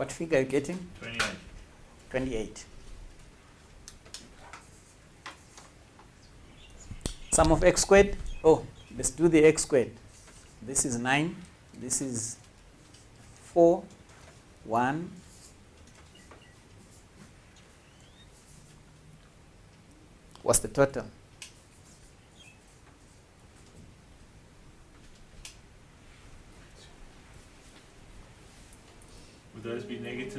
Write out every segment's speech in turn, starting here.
What figure are you getting? 28. 28. Sum of x squared. Oh, let's do the x squared. This is 9. This is 4, 1. What's the total? Would those be -9,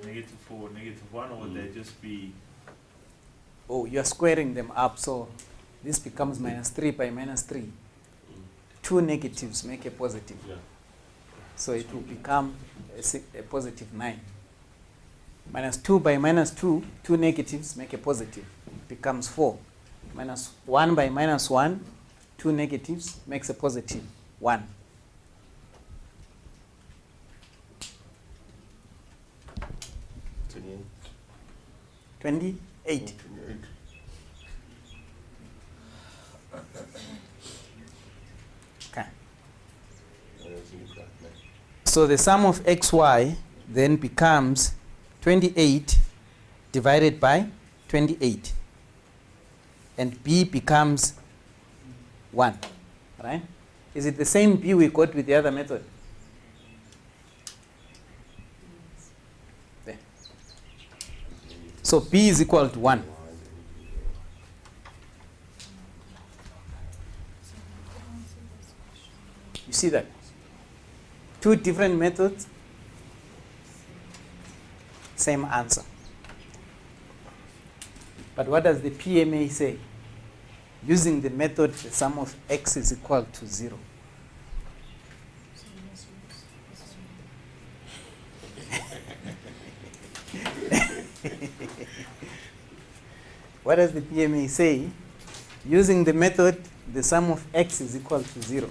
-4, -1, or would they just be... Oh, you're squaring them up, so this becomes -3 by -3. Two negatives make a positive. Yeah. So it will become a positive 9. -2 by -2, two negatives make a positive. It becomes 4. -1 by -1, two negatives makes a positive 1. Twenty-eight. Okay. So the sum of xy then becomes 28 divided by 28. And b becomes 1. Right? Is it the same b we got with the other method? There. So b is equal to 1. You see that? Two different methods, same answer. But what does the PMA say? Using the method, the sum of x is equal to 0. What does the PMA say? Using the method, the sum of x is equal to 0.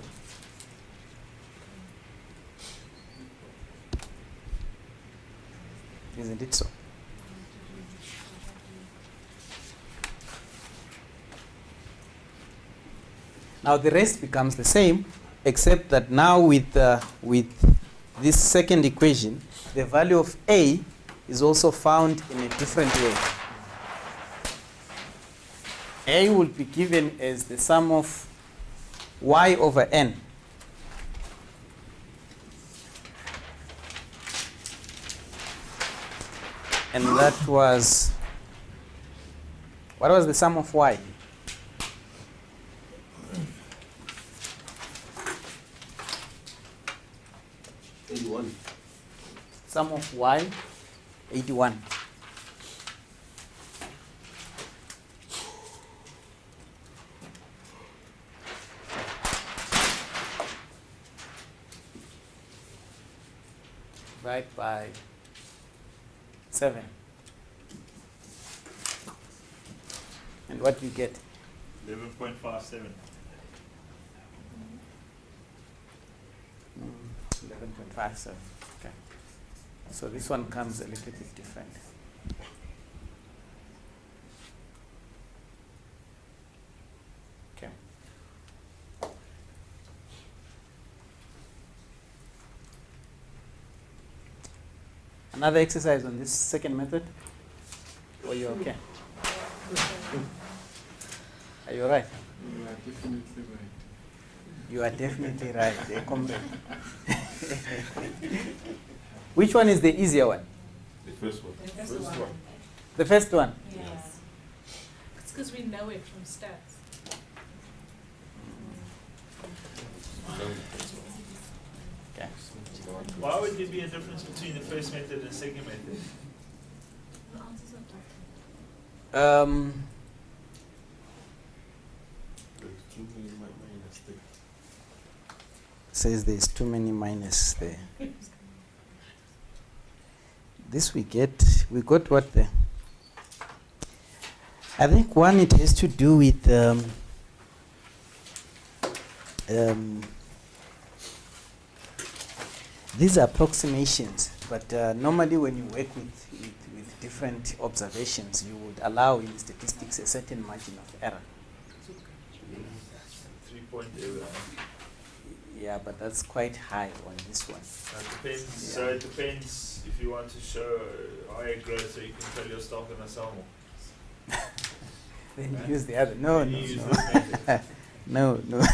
Isn't it so? Now the rest becomes the same, except that now with this second equation, the value of a is also found in a different way. A will be given as the sum of y over n. And that was, what was the sum of y? Sum of y, 81. Divide by 7. And what do you get? 11.57. 11.57. Okay. So this one comes a little bit different. Okay. Another exercise on this second method? Or you okay? Are you right? You are definitely right. You are definitely right, comrade. Which one is the easier one? The first one. The first one. The first one? Yes. It's because we know it from stats. Okay. Why would there be a difference between the first method and the second method? The answers are different. Says there's too many minus there. This we got what the? I think one, it has to do with these are approximations, but normally when you work with different observations, you would allow in statistics a certain margin of error. 3 point error. Yeah, but that's quite high on this one. So it depends if you want to show higher growth, so you can tell your stock in a sell more. Then Right. use the other. No, Then no, you use no. this method. No, no.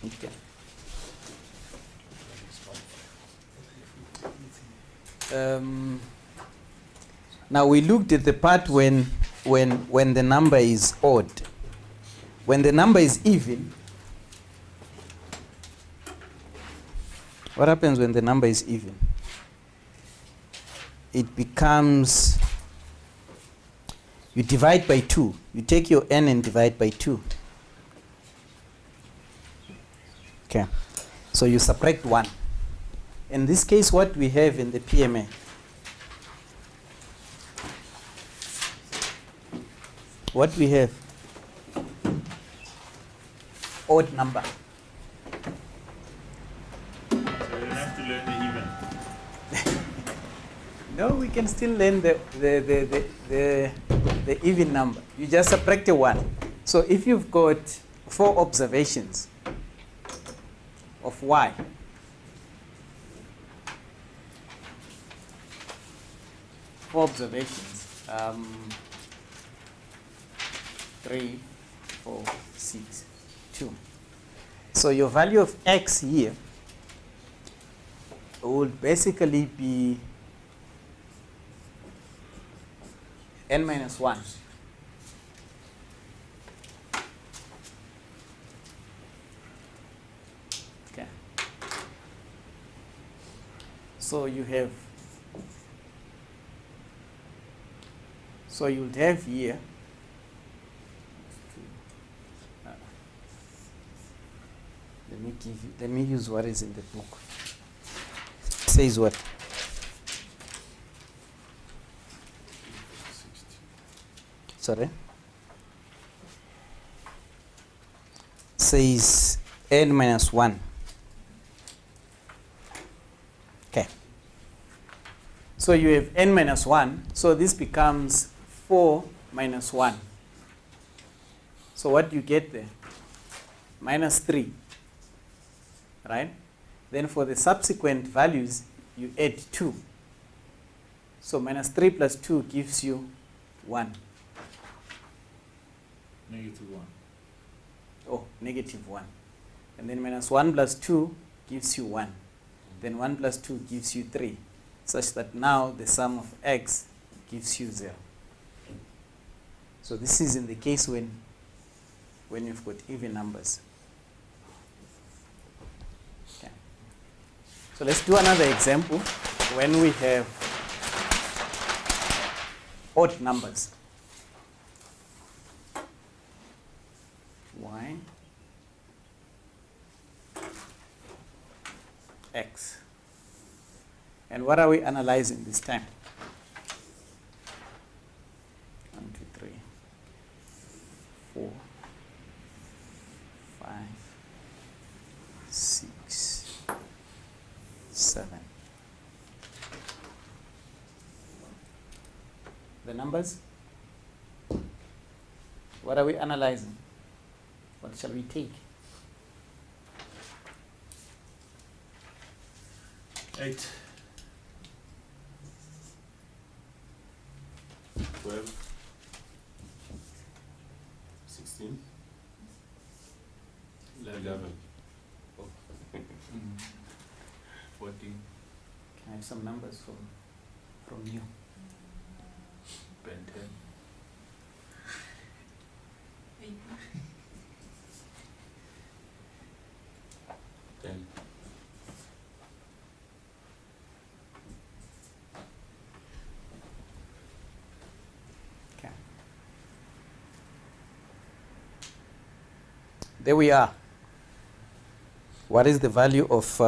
Okay. Now we looked at the part when the number is odd. When the number is even, what happens when the number is even? It becomes, you divide by 2. You take your n and divide by 2. Okay. So you subtract 1. In this case, what we have in the PMA, what we have, odd number. So you don't have to learn the even. No, we can still learn the even number. You just subtract a 1. So if you've got 4 observations of y, four observations, 3, 4, 6, 2. So your value of x here would basically be n minus 1. Okay. So you have, so you'll have here, let me use what is in the book. It says what? Sorry? Says n minus 1. Okay. So you have n minus 1. So this becomes 4 minus 1. So what do you get there? Minus 3. Right? Then for the subsequent values, you add 2. So minus 3 plus 2 gives you 1. Negative 1. Oh, negative 1. And then minus 1 plus 2 gives you 1. Then 1 plus 2 gives you 3. Such that now the sum of x gives you 0. So this is in the case when you've got even numbers. Okay. So let's do another example when we have odd numbers. Y, x. And what are we analyzing this time? 1, 2, 3, 4, 5, 6, 7. The numbers? What are we analyzing? What shall we take? 8. 12, 16, 11, 14. Can I have some numbers from you? Ben 10. 10. Okay. There we are. What is the value of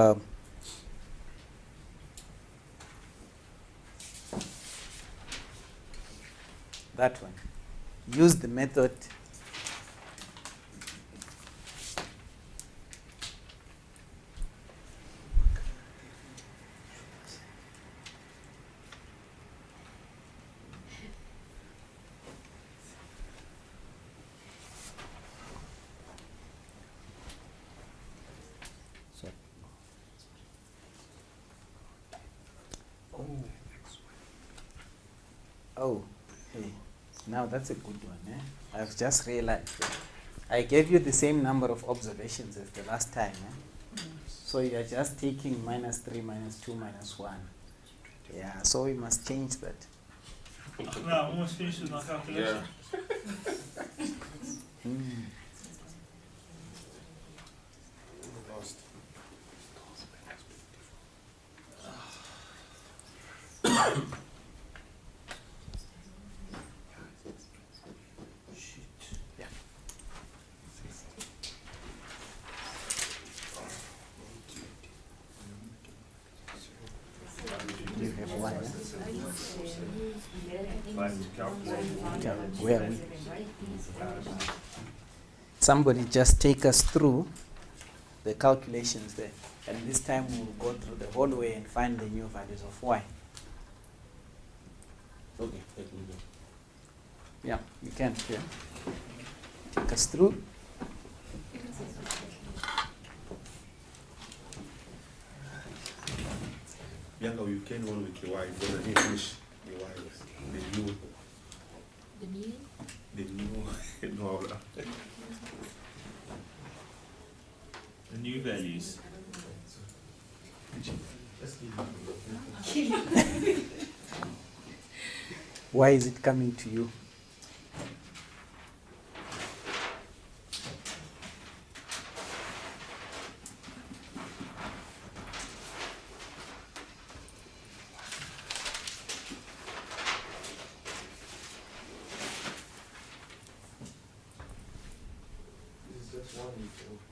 that one? Use the method Oh, hey, now that's a good one. Eh? I've just realized that I gave you the same number of observations as the last time. Eh? So you are just taking -3, -2, -1. Yeah, so we must change that. No, I'm almost finished with my calculation. Mm. Yeah. You have one. Eh? Time to calculate. Yeah, where are we? Somebody just take us through the calculations there. And this time we'll go through the whole way and find the new values of y. Okay, let me go. Yeah, you can. Yeah. Take us through. Bianca, you can one with the y, but I didn't finish the y. The new. The new. No, The new values. Why is it coming to you? this is just one with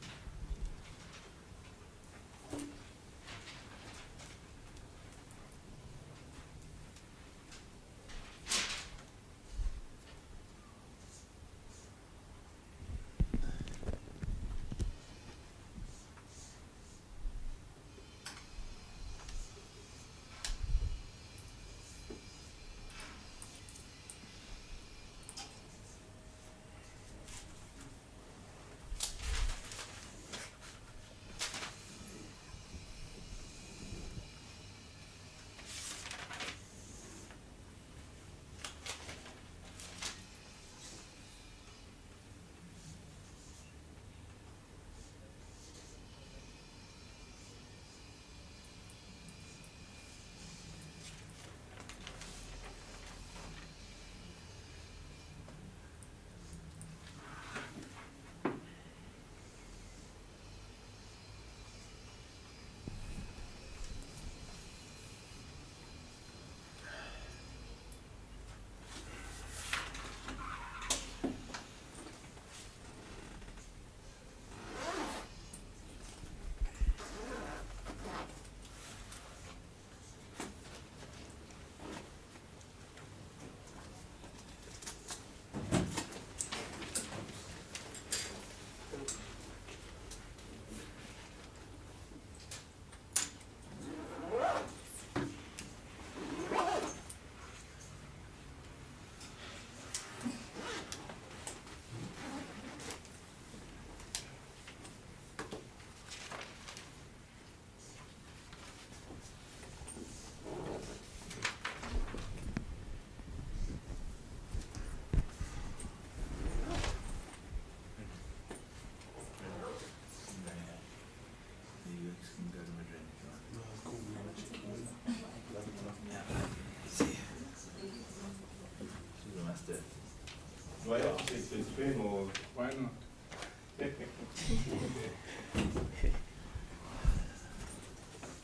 Do I have to take this pen or? Why not?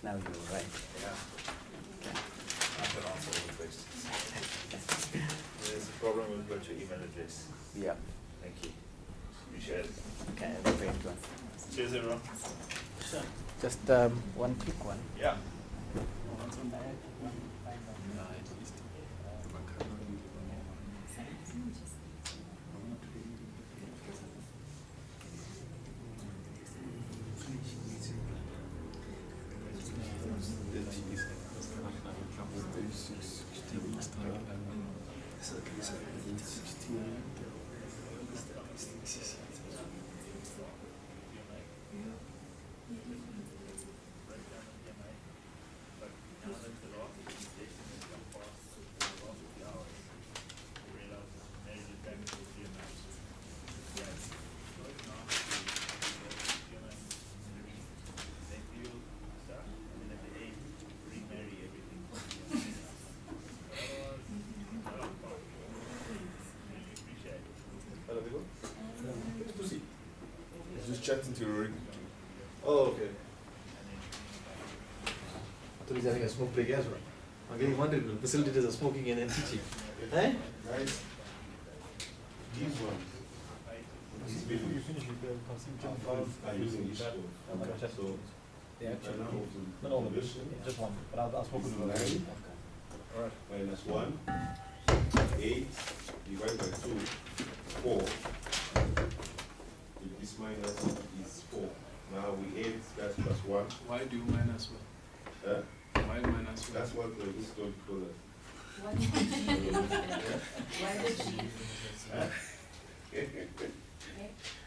Now you're right. Yeah. I can answer all the questions. There's a problem with got your email address. Yeah. Thank you. Appreciate it. Okay, that's a great one. Cheers, everyone. Just one quick one. Yeah. Where'd they go? Vusi. He's just chatting to Rory. Oh, okay. I thought he's having a smoke break as well. I'm getting wondering, the facilitators are smoking and then teaching. Eh? Guys, these ones. These videos are using each phone. So, Yeah, actually. not all of this. Just one, but I'll smoke with Nine. you. Alright. Minus 1, 8, divided by 2, 4. If this minus is 4. Now we add that plus 1. Why do you minus one? Why minus one? That's what this don't call it. Why did she?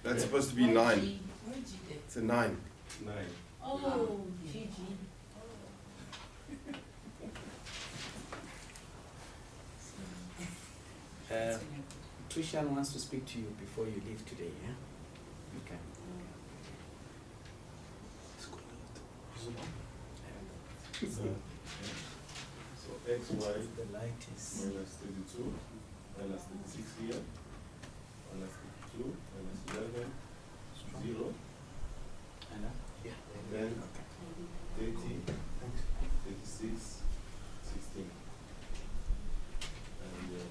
That's supposed to be 9. Where'd you get? It's a 9. 9. Oh, Gigi. Trishan wants to speak to you before you leave today, yeah? Okay. So xy The light is... minus 32 minus 36 here, minus 32 minus 11, 0, And, yeah. and then 30, 36, 16. And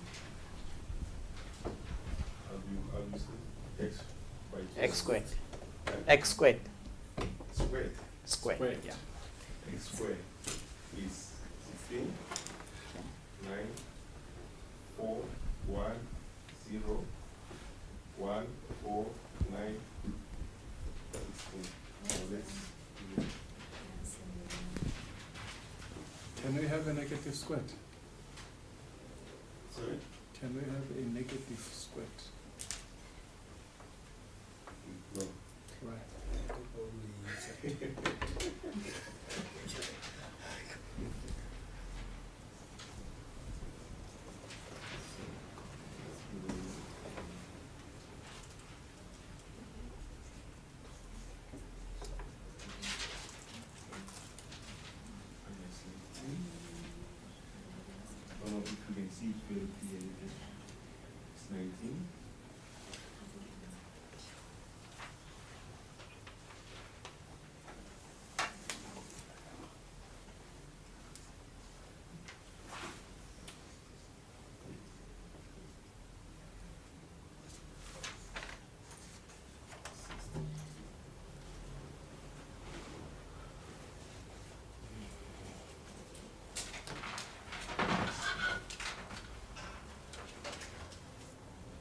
how do you say x by 2? X squared. X squared. Squared. Squared, yeah. X squared is 16, 9, 4, 1, 0, 1, 4, 9, 16. So let's do it. Can we have a negative squared? Sorry? Can we have a negative squared? No. Right. I don't know if you can see it very clearly. It's 19.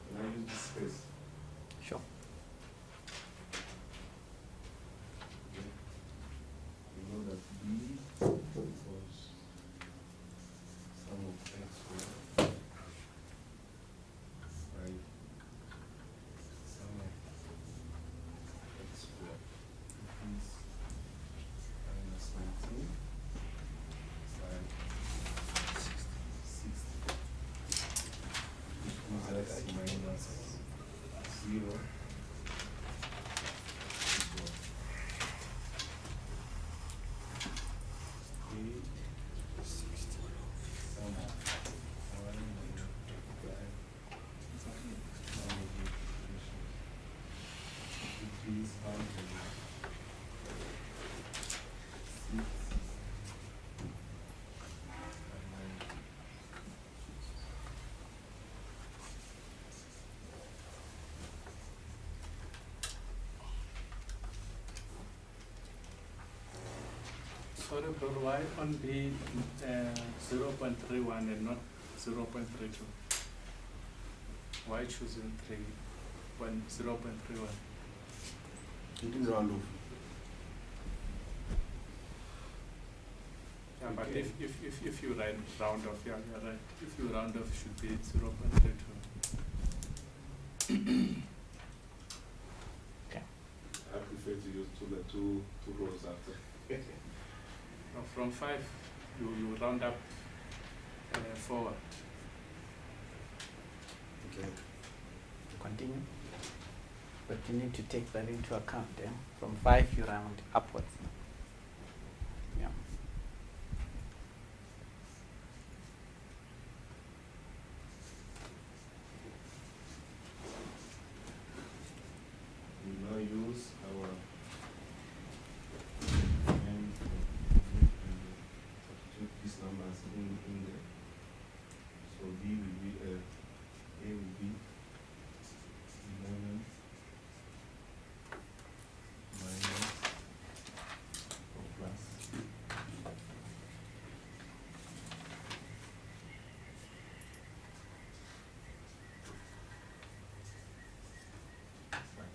Can I use this space? Sure. You know that B equals sum of x squared by sum of x squared is minus 19 by 60. That's minus 0. Sorry, bro, why on the 0.31 and not 0.32? Why choosing 0.31? You didn't round off. Yeah, but Okay. if you round off, yeah, you're right. If you round off, it should be 0.32. I prefer to use two rows after. Now from 5, you round up forward. Okay. Continue. But you need to take that into account, yeah? From 5 you round upwards. Yeah.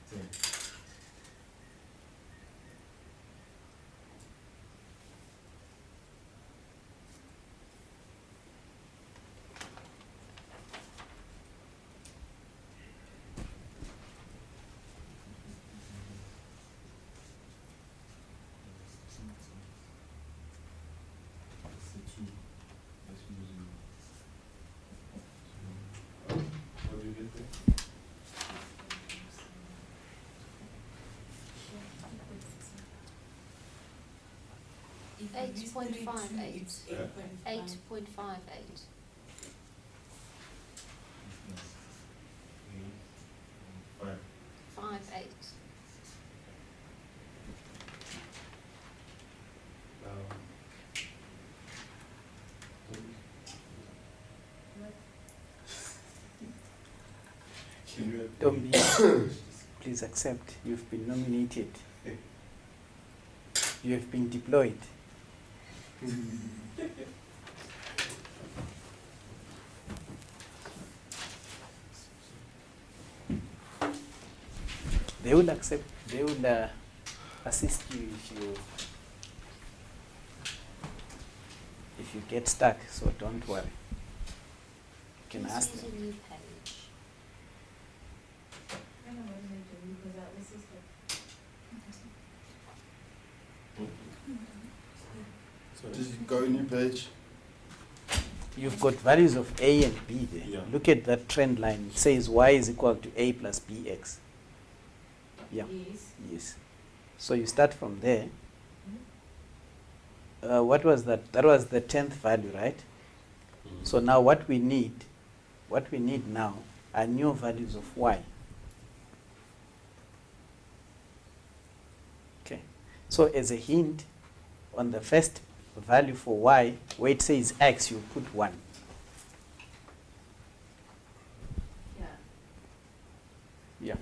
10. That's the 2. That's using. What do you get there? If you use 8.58. 32, it's Yeah. 8.5. 8.58. 5. 58. Can you Don't be, please accept, you've been nominated. You have been deployed. They will accept, they will assist you if you get stuck, so don't worry. You can This ask is them. a new page. Just go new page. You've got values of A and B there. Yeah. Look at that trend line. It says y is equal to A plus bx. Yeah. Yes. Yes. So you start from there. What was that? That was the 10th value, right? So now what we need now are new values of y. Okay. So as a hint, on the first value for y, where it says x, you put 1. Yeah. Yeah.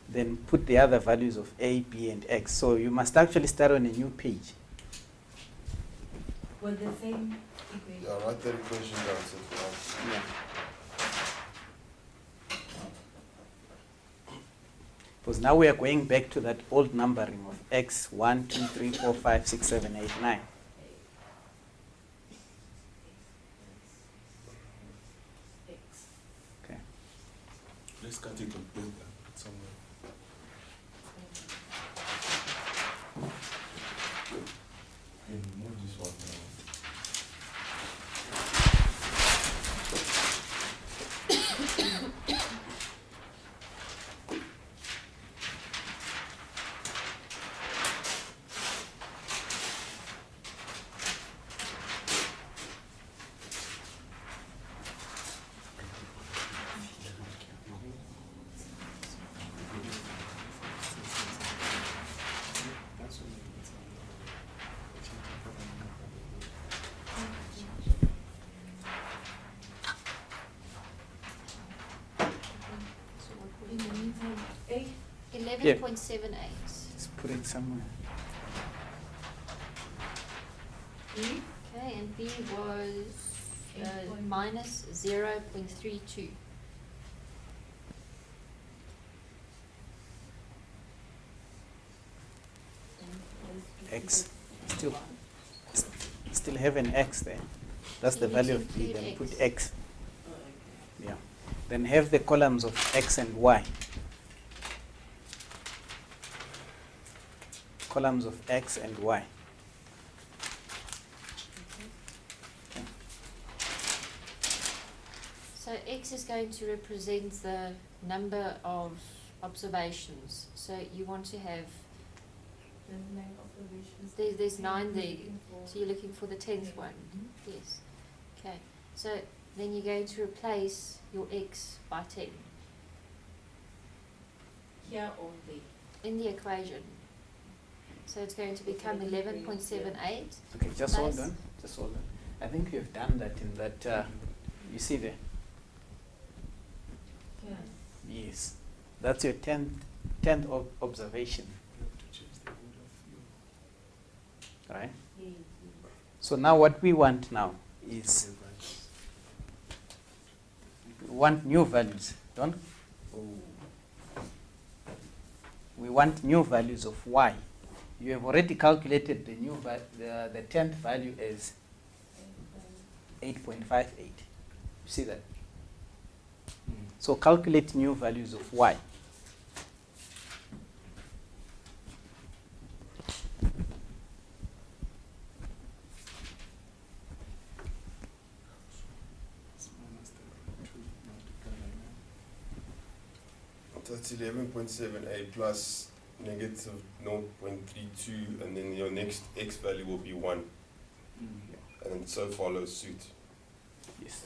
Then put the other values of a, b, and x. So you must actually start on a new page. With the same equation. Yeah, write that equation down so fast. Yeah. Because now we are going back to that old numbering of x, 1, 2, 3, 4, 5, 6, 7, 8, 9. X. Okay. Let's cut it on paper somewhere. And move this one now. So what In was the meantime, A. 11.78. Let's put it somewhere. B. Okay, and B was Eight point- minus 0.32. X. Still have an x there. That's the You value need of to b. include Then put x. x. Yeah. Then have the columns of x and y. Columns of x and y. So X is going to represent the number of observations. So you want to have, There's 9 observations. there's 9 there. Looking for- So you're looking for the 10th one. Mhm. Yes. Okay. So then you're going to replace your X by 10 Here or there. in the equation. So it's going to become 11.78. Okay, just hold Plus- on. Just hold on. I think you've done that in that. You see there. Yeah. Yes. That's your 10th observation. Right? Yeah. So now what we want now is we want new values, don't we? we want new values of y. You have already calculated the new the 10th value as 8.58. You see that? So calculate new values of y. It's minus the 2 multiplied by 9. That's 11.78 plus negative 0.32, and then your next x value will be 1, and then so follows suit. Yes.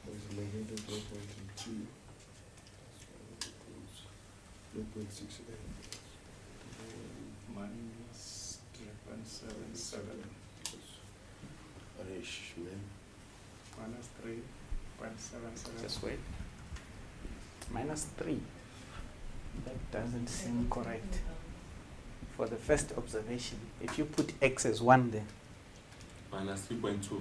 There's a negative 0.32. 0.68. Minus 3.77. Arish, man. Minus 3.77. Just wait. Minus 3. That doesn't seem correct. For the first observation, if you put x as 1 there, Minus 3.2.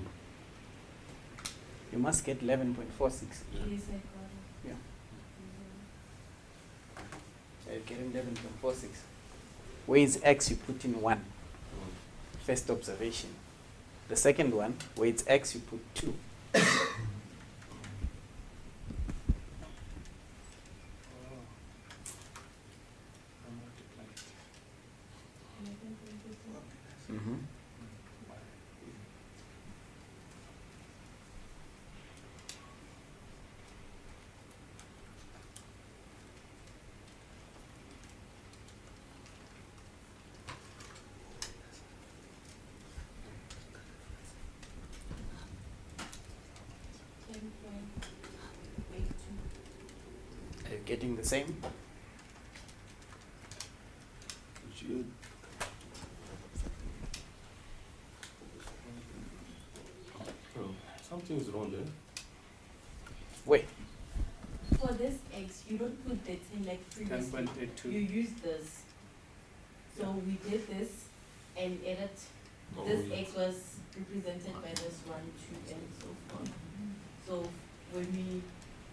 you must get 11.46. Yes, I got it. Yeah. Mhm. You're getting 11.46. Where is x, you put in 1. First observation. The second one, where it's x, you put 2. Mm-hmm. Are you getting the same? Something's wrong there. Wait. For this x, you don't put that in like previously. 10.82. You use this. So we did this and added, Oh, this yeah. x was represented by this 1, 2, and so forth. So when we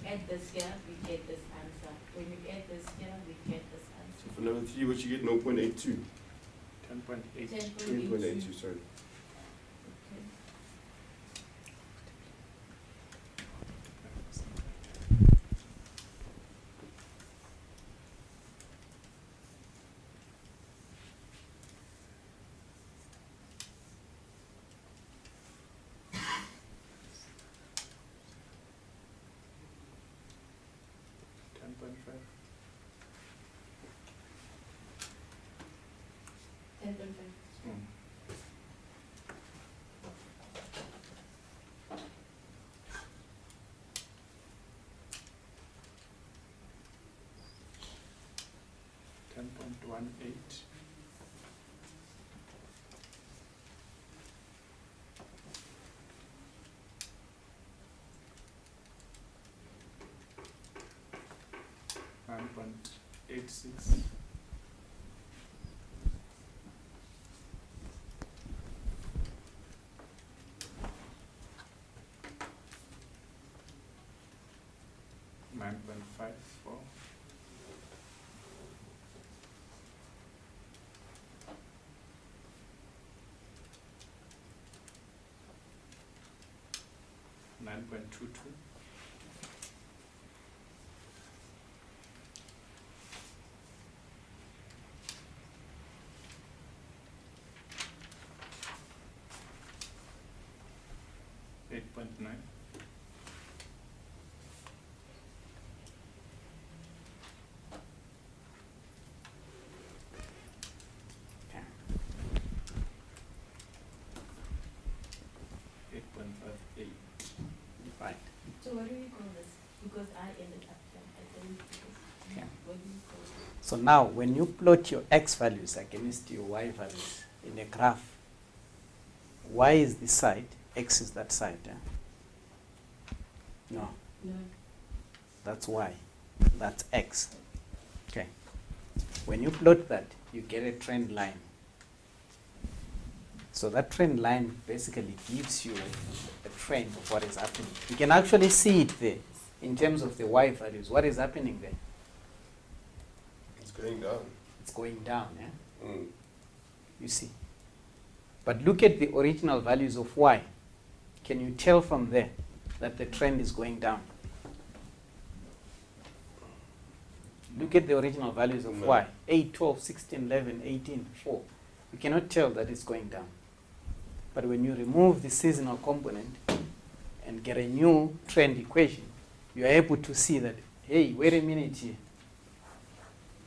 add this here, we get this answer. When we add this here, we get this So answer. for number 3, what you get 0.82. 10.8. 10.82, sorry. Okay. Mm. 10.18. Nine point 86. Nine point 54. Nine point 22. 8.9. Okay. 8.58. Right. So what do we call this? Because I ended up here. I didn't do this. Okay. What do you call it? So now, when you plot your x values against your y values in a graph, y is this side, x is that side. No, No. that's y. That's x. Okay. When you plot that, you get a trend line. So that trend line basically gives you a trend of what is happening. You can actually see it there in terms of the Y values. What is happening there? It's going down. It's going down, yeah? Mm. You see. But look at the original values of Y. Can you tell from there that the trend is going down? Look at the original values of No. Y. 8, 12, 16, 11, 18, 4. You cannot tell that it's going down. But when you remove the seasonal component and get a new trend equation, you are able to see that, hey, wait a minute here.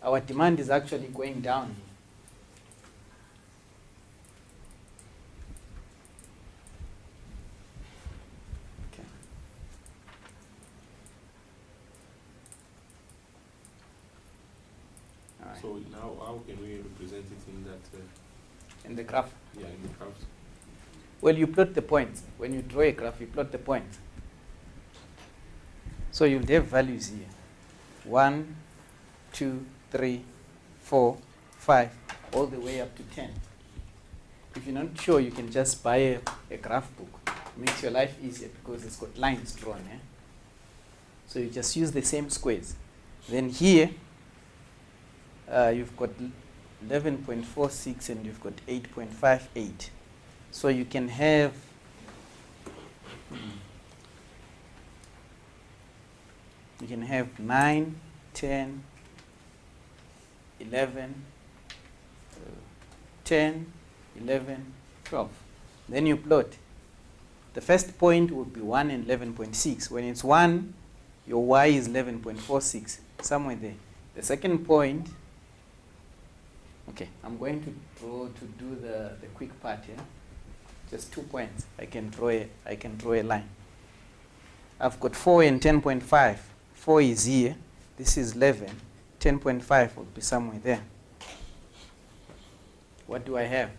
Our demand is actually going down here. Okay. All right. So now how can we represent it in that, In the graph. in the graphs? Well, you plot the points. When you draw a graph, you plot the points. So you'll have values here. 1, 2, 3, 4, 5, all the way up to 10. If you're not sure, you can just buy a graph book. It makes your life easier because it's got lines drawn. Eh? So you just use the same squares. Then here, you've got 11.46 and you've got 8.58. So you can have you can have 9, 10, 11, 10, 11, 12. Then you plot. The first point would be 1 and 11.6. When it's 1, your Y is 11.46, somewhere there. The second point, okay, I'm going to draw to do the quick part here. Just 2 points. I can draw a line. I've got 4 and 10.5. 4 is here. This is 11. 10.5 will be somewhere there. What do I have?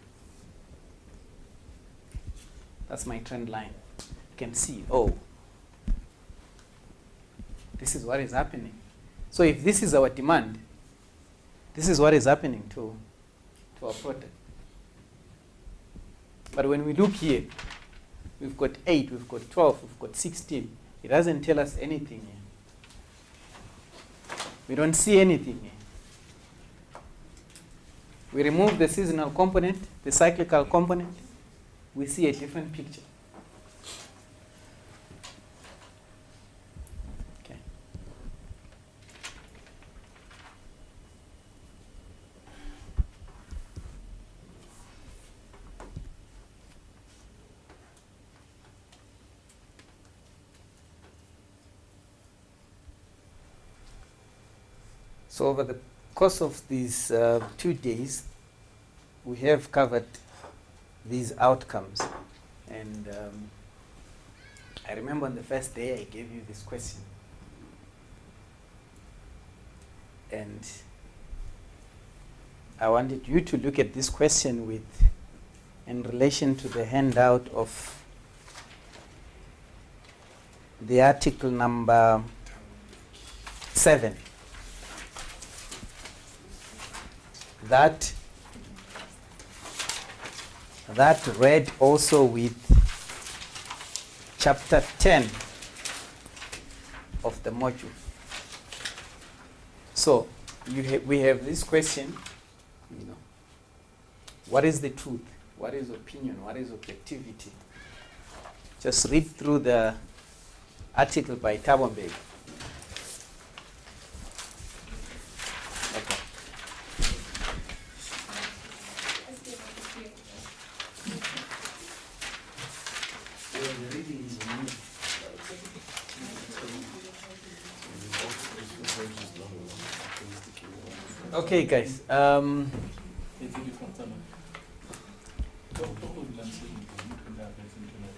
That's my trend line. You can see, oh, this is what is happening. So if this is our demand, this is what is happening to our product. But when we look here, we've got 8, we've got 12, we've got 16. It doesn't tell us anything here. We don't see anything here. We remove the seasonal component, the cyclical component, we see a different picture. Okay. So over the course of these 2 days, we have covered these outcomes. And I remember on the first day I gave you this question. And I wanted you to look at this question in relation to the handout of the article number 7. That read also with chapter 10 of the module. So we have this question, what is the truth? What is opinion? What is objectivity? Just read through the article by Tabombe. Okay, guys.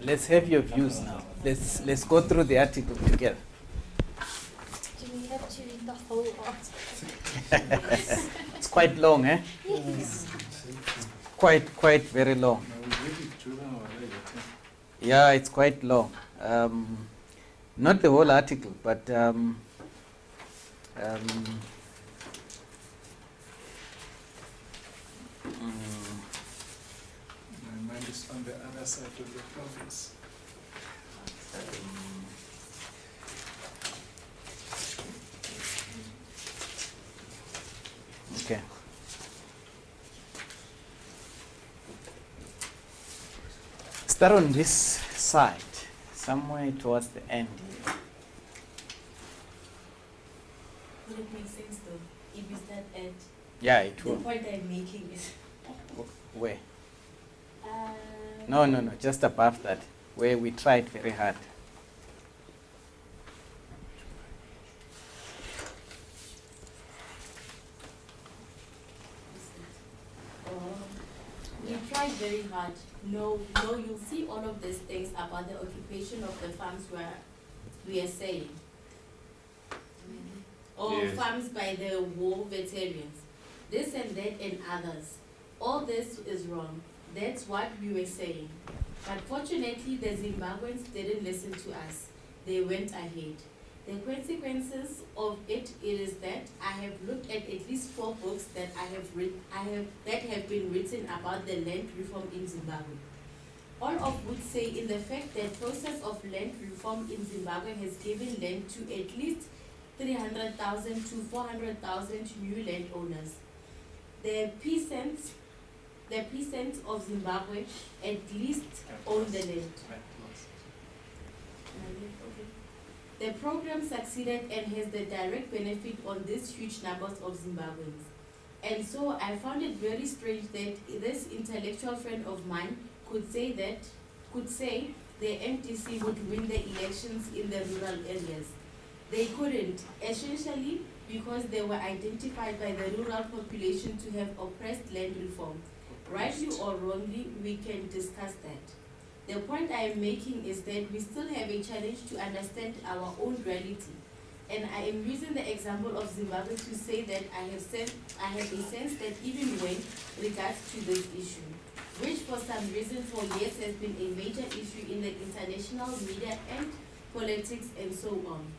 Let's have your views now. Let's go through the article together. Do we have to read the whole article? It's quite long, eh? Yes. Quite very long. Yeah, it's quite long. Not the whole article, but other side of the province. Okay. Start on this side, somewhere towards the end here. Would it make sense though, if you start at, Yeah, it the will. point I'm making is, Where? uh. No, just above that, where we tried very hard. You tried very hard. No, you'll see all of these things about the occupation of the farms where we are saying. Or Yes. farms by the war veterans. This and that and others. All this is wrong. That's what we were saying. But fortunately, the Zimbabweans didn't listen to us. They went ahead. The consequences of it is that I have looked at least 4 books that that have been written about the land reform in Zimbabwe. All of which say in the fact that process of land reform in Zimbabwe has given land to at least 300,000 to 400,000 new landowners. The peasants of Zimbabwe at least own the land. The program succeeded and has the direct benefit on these huge numbers of Zimbabweans. And so I found it very strange that this intellectual friend of mine could say the MDC would win the elections in the rural areas. They couldn't, essentially because they were identified by the rural population to have oppressed land reform. Rightly or wrongly, we can discuss that. The point I am making is that we still have a challenge to understand our own reality. And I am using the example of Zimbabwe to say that I have a sense that even when regards to this issue, which for some reason for years has been a major issue in the international media and politics and so on,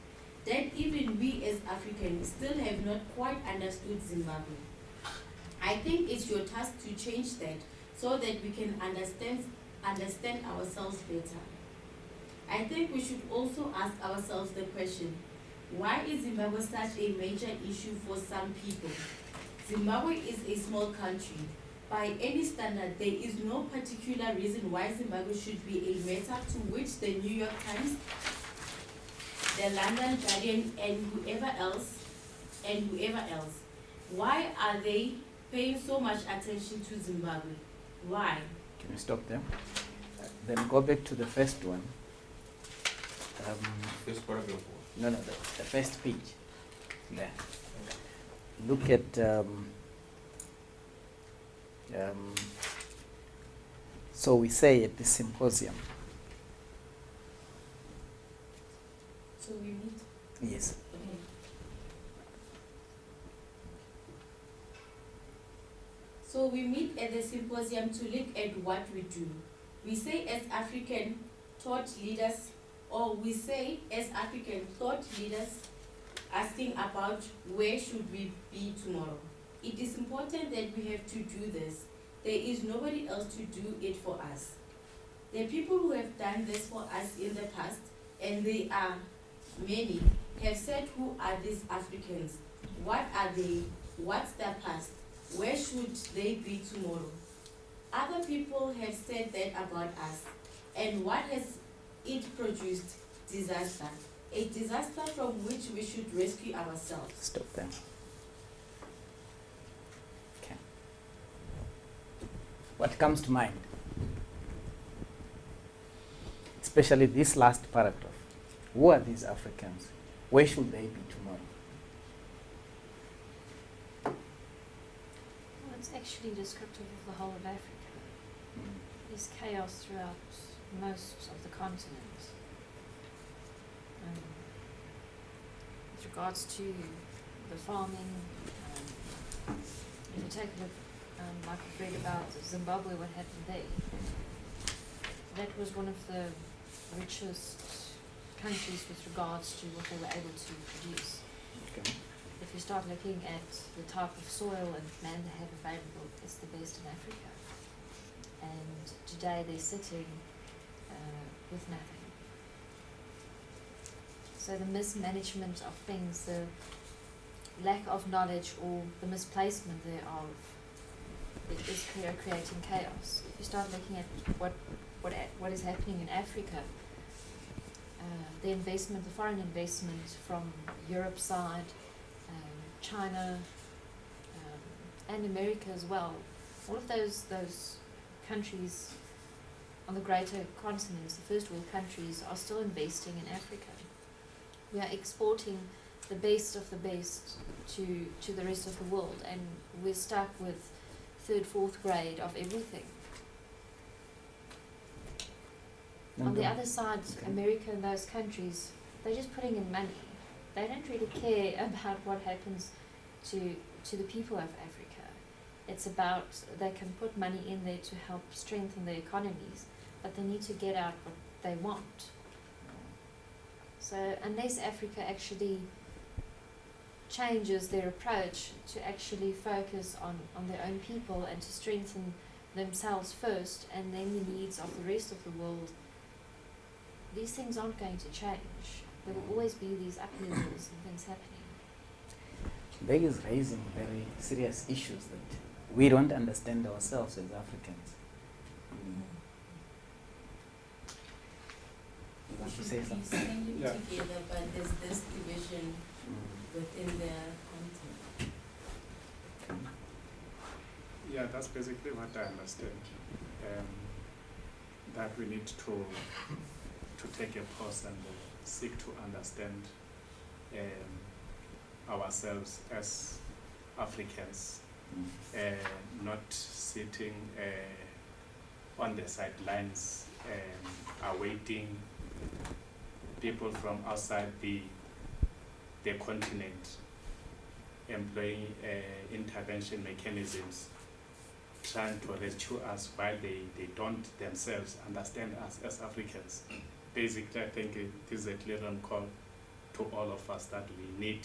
that even we as Africans still have not quite understood Zimbabwe. I think it's your task to change that so that we can understand ourselves better. I think we should also ask ourselves the question, why is Zimbabwe such a major issue for some people? Zimbabwe is a small country. By any standard, there is no particular reason why Zimbabwe should be a matter to which the New York Times, the London Guardian, and whoever else, why are they paying so much attention to Zimbabwe? Why? Can we stop there? Then go back to the first one. First paragraph. No, the first page. There. Look at, so we say at the symposium. So we meet. Yes. Okay. So we meet at the symposium to look at what we do. We say as African thought leaders, asking about where should we be tomorrow. It is important that we have to do this. There is nobody else to do it for us. The people who have done this for us in the past, and they are many, have said, who are these Africans? What are they? What's their past? Where should they be tomorrow? Other people have said that about us. And what has it produced? Disaster. A disaster from which we should rescue ourselves. Stop there. Okay. What comes to mind? Especially this last paragraph. Who are these Africans? Where should they be tomorrow? Well, it's actually descriptive of the whole of Africa. There's chaos throughout most of the continent. With regards to the farming, if you take a look, like we've read about Zimbabwe, what happened there, that was one of the richest countries with regards to what they were able to produce. Okay. If you start looking at the type of soil and land they have available, it's the best in Africa. and today they're sitting with nothing. So the mismanagement of things, the lack of knowledge or the misplacement thereof, it is creating chaos. If you start looking at what is happening in Africa, the investment, the foreign investment from Europe's side, China, and America as well, all of those countries on the greater continents, the first world countries, are still investing in Africa. We are exporting the best of the best to the rest of the world, and we're stuck with third, fourth grade of everything. On the other side, America and those countries, they're just putting in money. They don't really care about what happens to the people of Africa. It's about they can put money in there to help strengthen their economies, but they need to get out what they want. So unless Africa actually changes their approach to actually focus on their own people and to strengthen themselves first and then the needs of the rest of the world, these things aren't going to change. There will always be these upheavals and things happening. Beg is raising very serious issues that we don't understand ourselves as Africans. You want to say We something? send it Yeah. together, but there's this division within their content. Yeah, that's basically what I understand. That we need to take a pause and seek to understand ourselves as Africans, not sitting on the sidelines awaiting people from outside the continent employing intervention mechanisms, trying to rescue us while they don't themselves understand us as Africans. Basically, I think it is a clear call to all of us that we need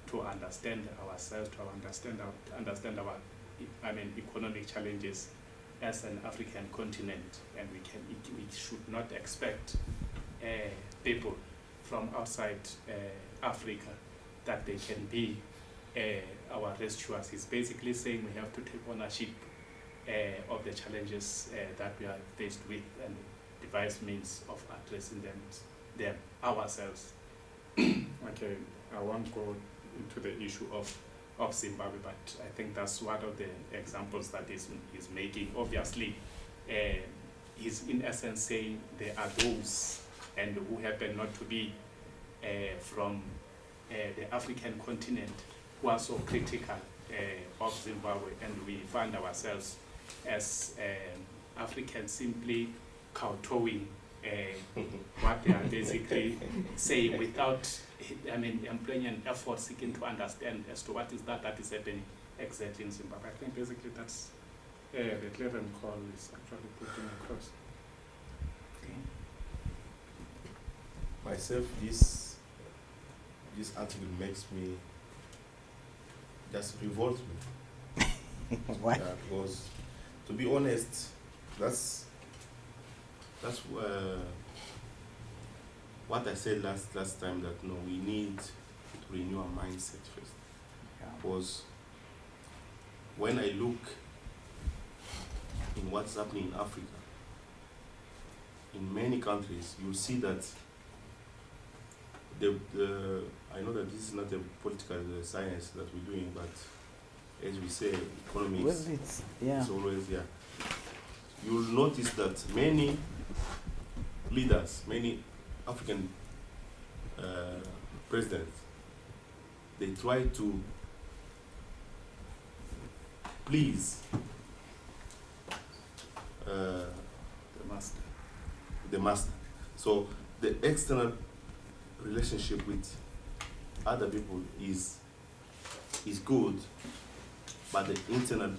to understand ourselves, to understand our economic challenges as an African continent, and we should not expect people from outside Africa that they can be our rescuers. He's basically saying we have to take ownership of the challenges that we are faced with and devise means of addressing them ourselves. Okay, I won't go into the issue of Zimbabwe, but I think that's one of the examples that he's making. Obviously, he's in essence saying there are those and who happen not to be from the African continent who are so critical of Zimbabwe, and we find ourselves as Africans simply kowtowing what they are basically saying without employing an effort seeking to understand as to what is that is happening exactly in Zimbabwe. I think basically that's the clear call is actually putting across. Myself, this article makes me just revolt me. Why? Yeah, because to be honest, that's what I said last time, that no, we need to renew our mindset first. Yeah. Because when I look in what's happening in Africa, in many countries, you'll see that I know that this is not a political science that we're doing, but as we say, economics, Well, it's always, yeah. You'll notice that many leaders, many African presidents, they try to please the master. So the external relationship with other people is good, but the internal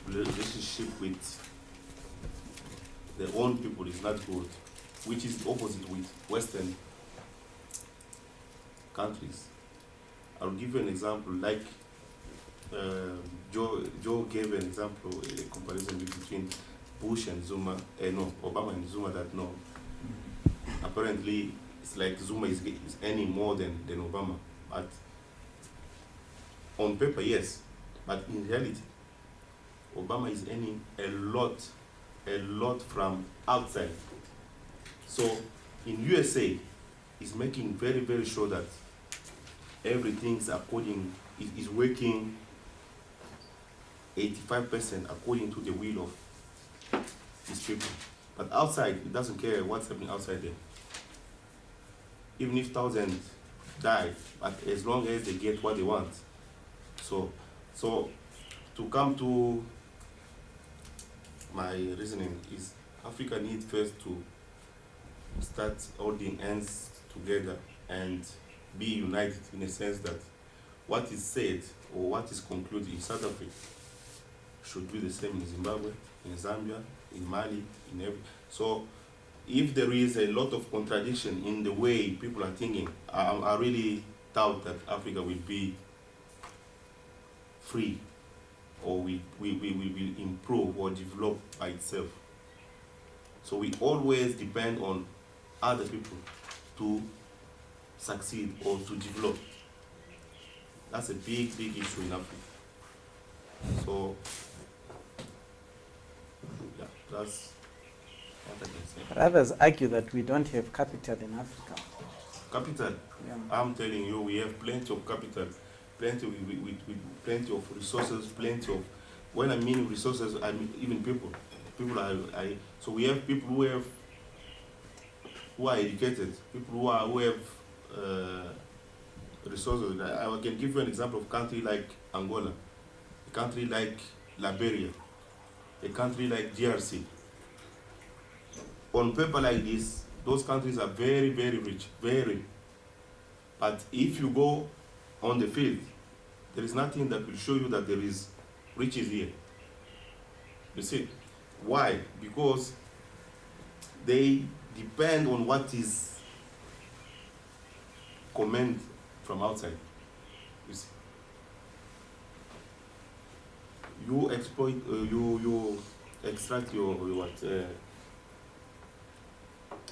relationship with their own people is not good, which is the opposite with Western countries. I'll give you an example. Like Joe gave an example, a comparison between Bush and Zuma, no, Obama and Zuma, that no, apparently it's like Zuma is earning more than Obama. But on paper, yes, but in reality, Obama is earning a lot from outside. So in USA, he's making very, very sure that everything's is working 85% according to the will of his people. But outside, he doesn't care what's happening outside there. Even if 1,000 die, but as long as they get what they want. So to come to my reasoning is Africa needs first to start holding hands together and be united in a sense that what is said or what is concluded in South Africa should be the same in Zimbabwe, in Zambia, in Mali, in every. So if there is a lot of contradiction in the way people are thinking, I really doubt that Africa will be free or we will improve or develop by itself. So we always depend on other people to succeed or to develop. That's a big issue in Africa. So, yeah, that's what I can say. Others argue that we don't have capital in Africa. Capital? Yeah. I'm telling you, we have plenty of capital, plenty of resources, plenty of. When I mean resources, I mean even people. So we have people who are educated, people who have resources. I can give you an example of a country like Angola, a country like Liberia, a country like DRC. On paper like this, those countries are very, very rich, very. But if you go on the field, there is nothing that will show you that there is riches here. You see? Why? Because they depend on what is command from outside. You see? You exploit, you extract your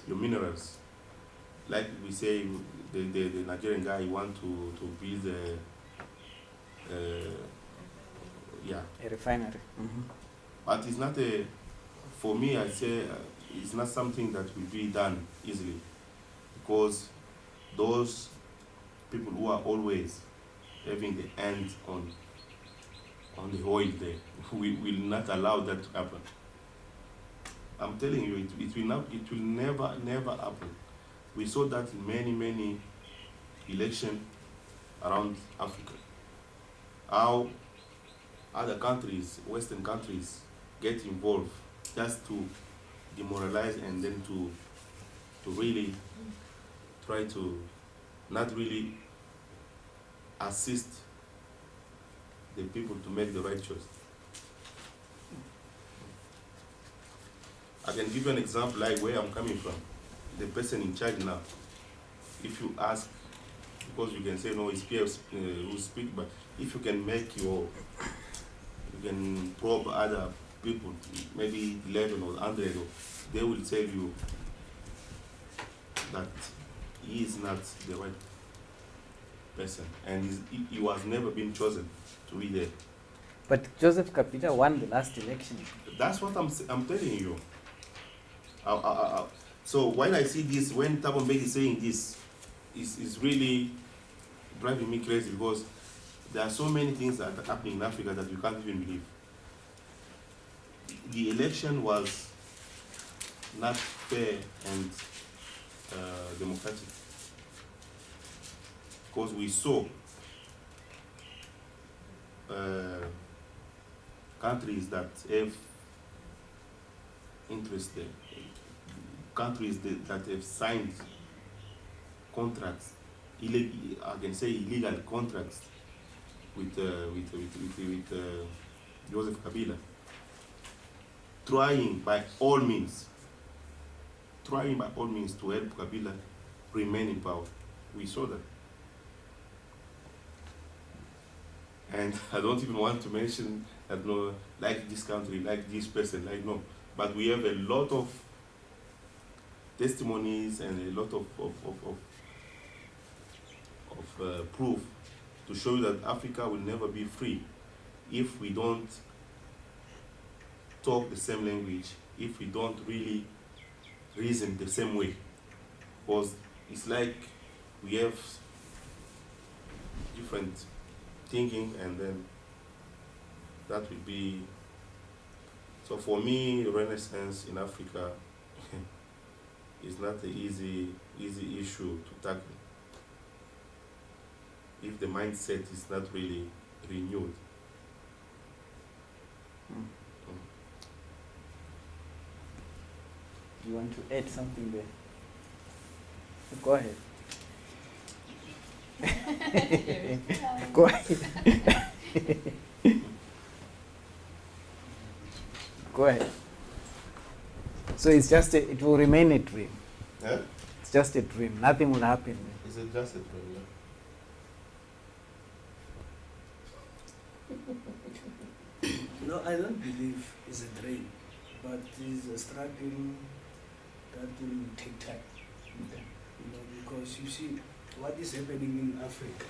minerals. Like we say, the Nigerian guy want to build A refinery. Mm-hmm. But it's not for me, I say it's not something that will be done easily, because those people who are always having the hand on the oil there, we will not allow that to happen. I'm telling you, it will never happen. We saw that in many elections around Africa. How other countries, Western countries, get involved just to demoralize and then to really try to not really assist the people to make the right choice. I can give you an example like where I'm coming from. The person in charge now, if you ask, because you can say no, it's peers who speak, but if you can you can probe other people, maybe 11 or 100, they will tell you that he is not the right person, and he was never been chosen to be there. But Joseph Kabila won the last election. That's what I'm telling you. So when I see this, when Thabo Mbeki is saying this, is really driving me crazy, because there are so many things that are happening in Africa that you can't even believe. The election was not fair and democratic, because we saw countries that have interest there, countries that have signed contracts, I can say illegal contracts with Joseph Kabila, trying by all means to help Kabila remain in power. We saw that. And I don't even want to mention that no, like this country, like this person, like no. But we have a lot of testimonies and a lot of proof to show you that Africa will never be free if we don't talk the same language, if we don't really reason the same way. Because it's like we have different thinking, and then that will be. So for me, Renaissance in Africa is not an easy issue to tackle if the mindset is not really renewed. You want to add something there? Go ahead. Go ahead. Go ahead. So it's just it will remain a dream. Yeah? It's just a dream. Nothing will happen. Is it just a dream? No, I don't believe it's a dream, but it's a struggle that will take time. You know, because you see what is happening in Africa,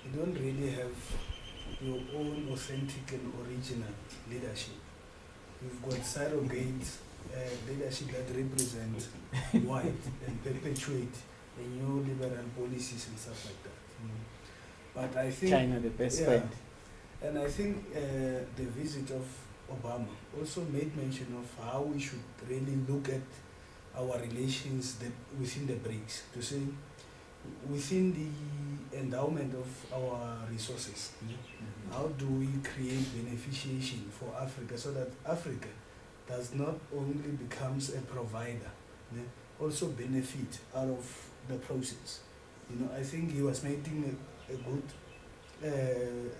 you don't really have your own authentic and original leadership. You've got surrogate leadership that represent white and perpetuate the neoliberal policies and stuff like that. You know. But I think China, the best friend. And I think the visit of Obama also made mention of how we should really look at our relations within the BRICS, to say within the endowment of our resources, you know, how do we create beneficiation for Africa so that Africa does not only becomes a provider, you know, also benefit out of the process. You know, I think he was making a good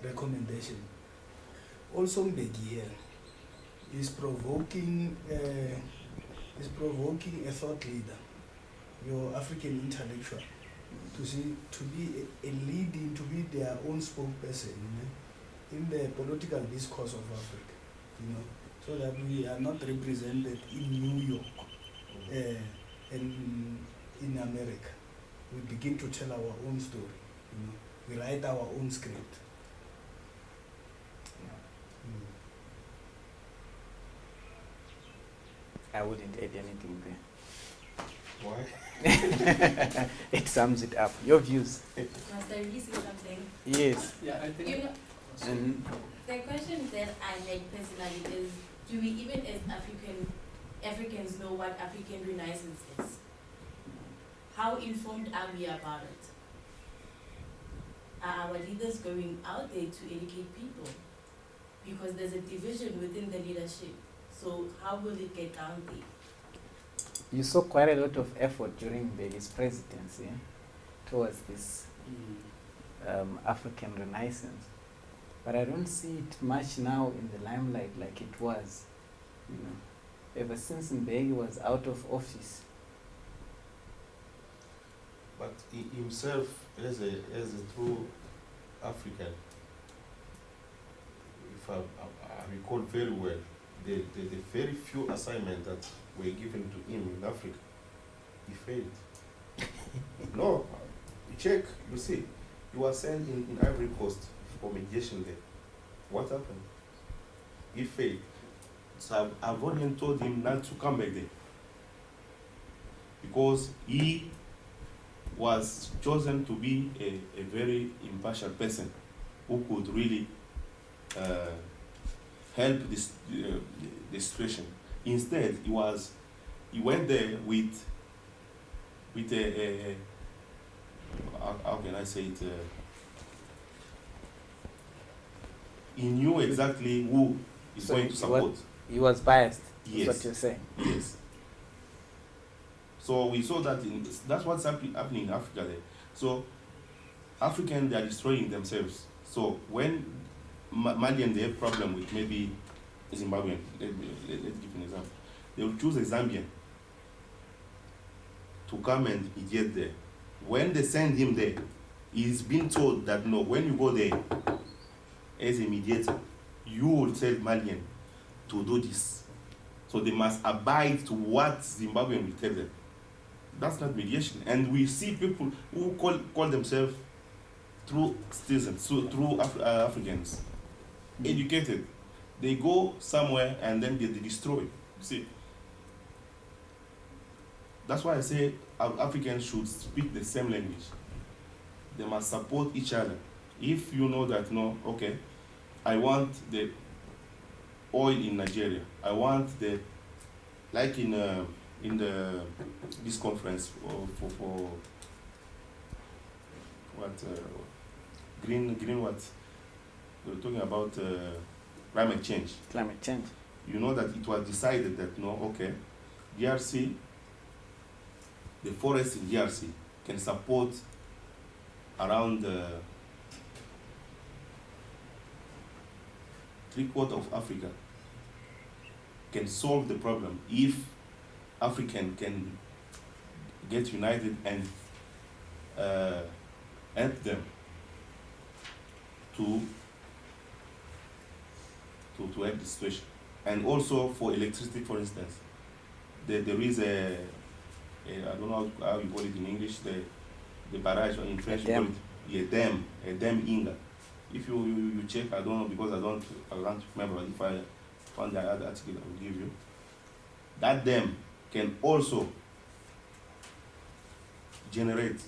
recommendation. Also, Mbeki is provoking a thought leader, your African intellectual, to be a leading, to be their own spokesperson, you know, in the political discourse of Africa, you know, so that we are not represented in New York and in America. We begin to tell our own story, you know. We write our own script. I wouldn't add anything there. Why? It sums it up. Your views? Must I really say something? Yes. Yeah, I think. You know, And the question that I had personally is, do we even as Africans know what African Renaissance is? How informed are we about it? Are our leaders going out there to educate people? Because there's a division within the leadership. So how will it get down there? you saw quite a lot of effort during his presidency towards this African Renaissance. But I don't see it much now in the limelight like it was, you know, ever since Mbeki was out of office. But he himself, as a true African, if I recall very well, the very few assignments that were given to him in Africa, he failed. No, you check, you see, he was sent in Ivory Coast for mediation there. What happened? He failed. So I've already told him not to come back there, because he was chosen to be a very impartial person who could really help this the situation. Instead, he went there with a how can I say it? He knew exactly who is So going to support. He was biased. Yes. That's what you're saying. Yes. So we saw that that's what's happening in Africa there. So Africans, they are destroying themselves. So when Malian, they have problem with maybe Zimbabwean, let's give an example. They will choose a Zambian to come and mediate there. When they send him there, he's been told that no, when you go there, as a mediator, you will tell Malian to do this. So they must abide to what Zimbabwean will tell them. That's not mediation. And we see people who call themselves true citizens, true Africans, educated. They go somewhere and then they destroy. See, that's why I say Africans should speak the same language. They must support each other. If you know that, no, okay, I want the oil in Nigeria. I want the, like in this conference for what green what we were talking about climate change. Climate change. You know that it was decided that no, okay, DRC, the forest in DRC can support around 3/4 of Africa, can solve the problem if African can get united and help them to help the situation. And also for electricity, for instance, there is a I don't know how you call it in English, the barrage, or in French you call it a dam Inga. If you check, I don't know, because I can't remember, if I found the other article I will give you. That dam can also generate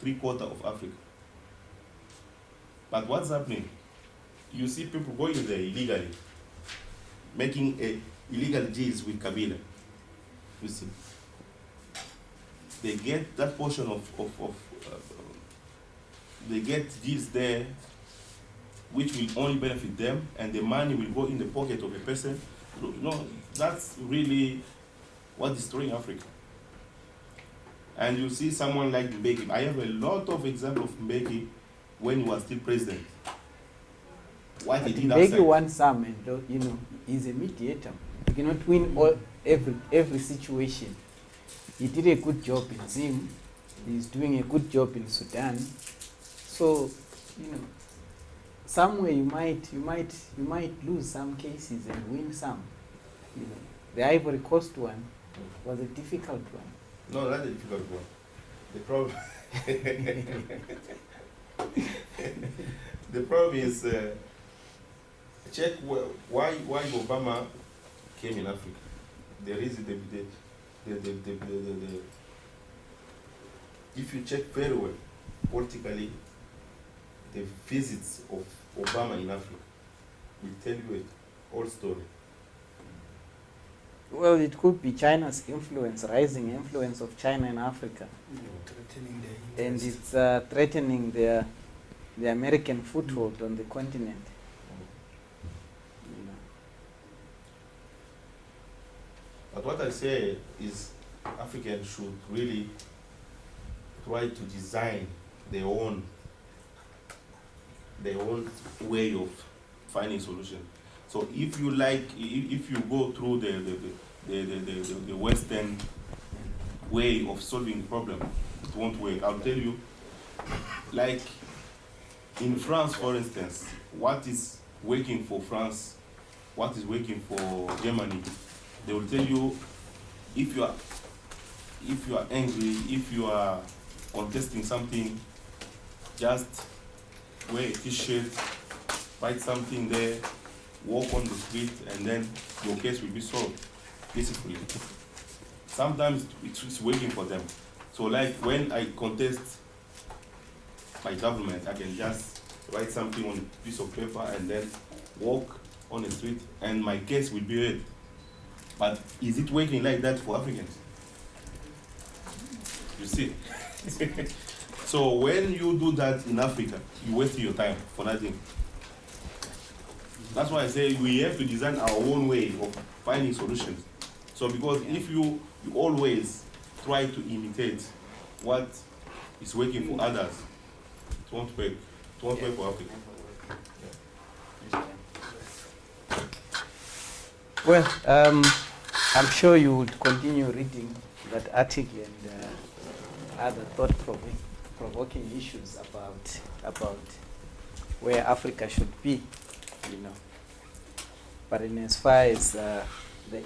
3/4 of Africa. But what's happening? You see people going there illegally, making illegal deals with Kabila. You see, they get that portion they get deals there which will only benefit them, and the money will go in the pocket of a person. No, that's really what's destroying Africa. And you see someone like Mbeki. I have a lot of examples of Mbeki when he was still president. What he did Mbeki outside. won some, and you know, he's a mediator. You cannot win every situation. He did a good job in Zim. He's doing a good job in Sudan. So, you know, somewhere you might lose some cases and win some. You know, the Ivory Coast one was a difficult one. No, not a difficult one. The problem, the problem is, check why Obama came in Africa. There is if you check very well, politically, the visits of Obama in Africa will tell you a whole story. Well, it could be China's influence, rising influence of China in Africa. Threatening their And interests. it's threatening the American foothold on the continent. You know. But what I say is Africans should really try to design their own way of finding solution. So if you like, if you go through the Western way of solving the problem, it won't work. I'll tell you, like in France, for instance, what is working for France, what is working for Germany, they will tell you, if you are angry, if you are contesting something, just wear a t-shirt, write something there, walk on the street, and then your case will be solved peacefully. Sometimes it's working for them. So like when I contest my government, I can just write something on a piece of paper and then walk on the street and my case will be heard. But is it working like that for Africans? You see? So when you do that in Africa, you waste your time for nothing. That's why I say we have to design our own way of finding solutions. So because if you always try to imitate what is working for others, it won't work. It won't work for Africa. Well, I'm sure you would continue reading that article and other thought-provoking issues about where Africa should be, you know. But in as far as the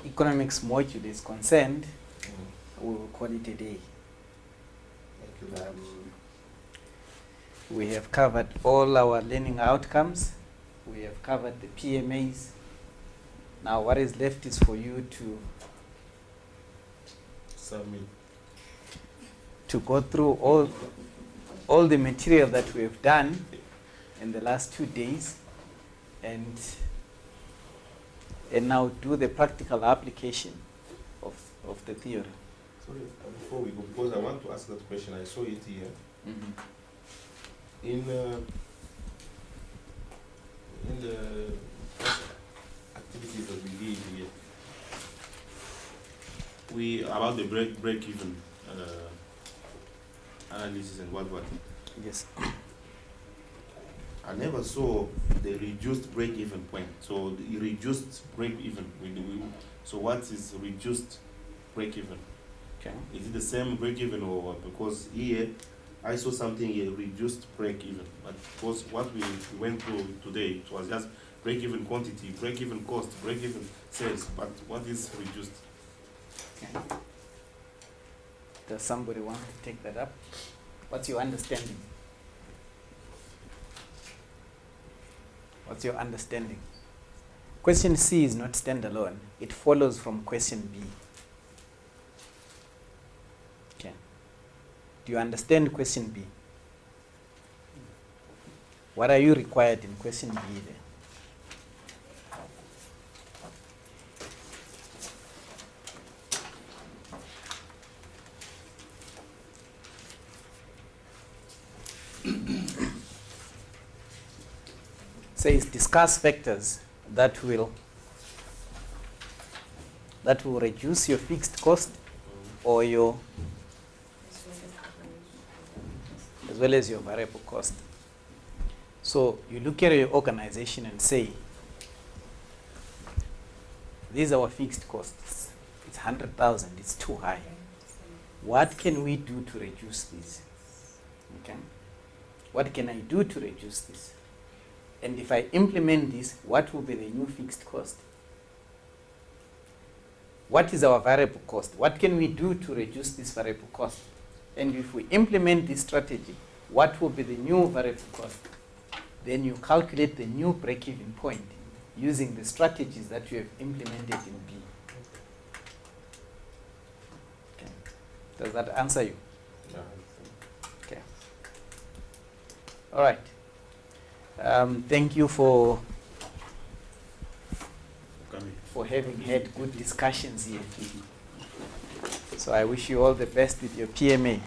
economics module is concerned, we will call it a day. Thank you very much. We have covered all our learning outcomes. We have covered the PMAs. Now what is left is for you to Submit. go through all the material that we have done in the last 2 days and now do the practical application of the theory. Sorry, before we go, because I want to ask that question, I saw it here. In the activities that we did here, we about the break even analysis and what. Yes. I never saw the reduced break even point. So the reduced break even. So what is reduced break even? Okay. Is it the same break even, or because here I saw something here reduced break even, but because what we went through today, it was just break even quantity, break even cost, break even sales, but what is reduced? Okay. Does somebody want to take that up? What's your understanding? What's your understanding? Question C is not standalone. It follows from question B. Okay. Do you understand question B? What are you required in question B there? Says discuss factors that will reduce your fixed cost or your as well as your variable cost. So you look at your organization and say, these are our fixed costs. It's 100,000. It's too high. What can we do to reduce this? Okay. What can I do to reduce this? And if I implement this, what will be the new fixed cost? What is our variable cost? What can we do to reduce this variable cost? And if we implement this strategy, what will be the new variable cost? Then you calculate the new break-even point using the strategies that you have implemented in B. Okay. Does that answer you? Yeah. Okay. All right. Thank you for having had good discussions here. So I wish you all the best with your PMA.